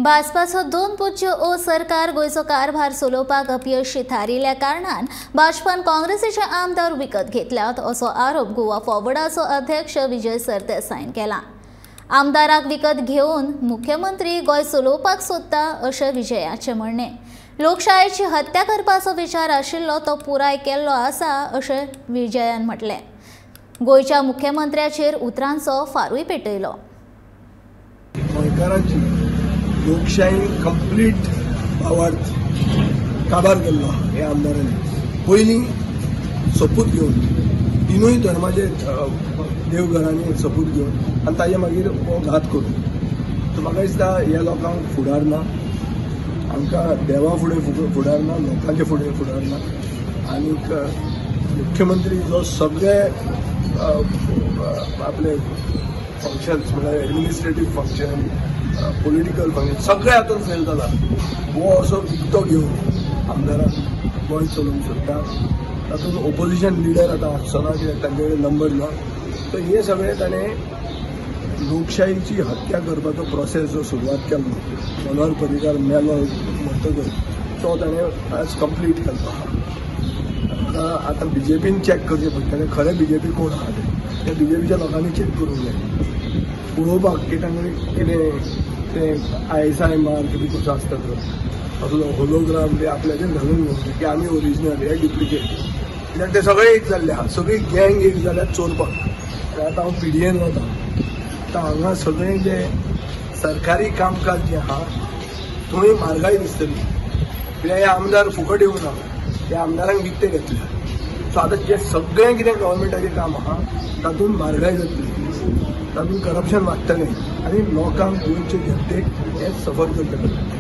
भाजपाचो 2 पुज्य ओ सरकार गोयचो कारभार चलोवपाक अपयशी थारिल्ल्या कारणान भाजपान काँग्रेसीचे आमदार विकत घेतल्यात असो आरोप गोवा फॉरवर्डाचो अध्यक्ष विजय सरदेसाईन केला। आमदाराक विकत घेवन मुख्यमंत्री गोय चलोवपाक सोदता अशें विजयाचे म्हणणे। लोकशायेची हत्या करपाचो विचार आशिल्लो तो पुराय केल्लो आसा अशें विजयान म्हटलें। गोयच्या मुख्यमंत्र्याचेर उतरांचो फारूय पेटयलो। लोकशाही कंप्लीट भावार्थ काबार केल्लो हे आमदारांनी पयलीं सपूत घेवन तिनूय धर्माचे देवघरांनी सपूत घेवन आनी ताजे मागीर हो घात करून तर म्हाका दिसता ह्या लोकांक फुडार ना, आमकां देवा फुडें फुडार ना, लोकांचे फुडें फुडार ना। आनीक मुख्यमंत्री जो सगळे आपले फंक्शन्स म्हणजे एडमिनिस्ट्रेटीव फंक्शन पॉलिटिकल फंक्शन सगळे हातून फेल जाला। हो असो विकतो घेवन आमदाराक गोंय चलोवंक सोदता, तातूंत ओपोजिशन लिडर आतां आसना कित्याक तांचे कडेन नंबर ना। तर हे सगळे ताणें लोकशायेची हत्या करपाचो प्रोसेस जो सुरवात केल्लो मनोहर पर्रीकार मेलो म्हणटकच तो ताणें आज कंप्लीट केल्लो। आतां बीजेपीन चॅक करचें पडटलें खरें बीजेपी कोण आहा ते बीजेपीच्या लोकांनी चॅक करूंक जाय, पळोवपाक की तांचे कितें ते ISI मार्क बी कसो आसता तो असलो होलोग्राम बी आपल्याचेर घालून घेवंक की आमी ओरिजिनल हे डुप्लिकेट, कित्याक ते सगळे एक जाल्ले आहा, सगळी गँग एक जाल्यार चोरपाक। आतां हांव PDN वता, आतां हांगा सगळें जे सरकारी कामकाज जें आहा थंय म्हारगाय दिसतली, कित्याक हे आमदार फुकट येवना, हे आमदारांक विकते घेतल्या। सो आतां जे सगळें कितें गव्हर्मेंटाचें काम आहा तातूंत म्हारगाय जातली, तातूंत करप्शन वाडटलें आनी लोकांक गोंयचे जनतेक हें सफर करतलें।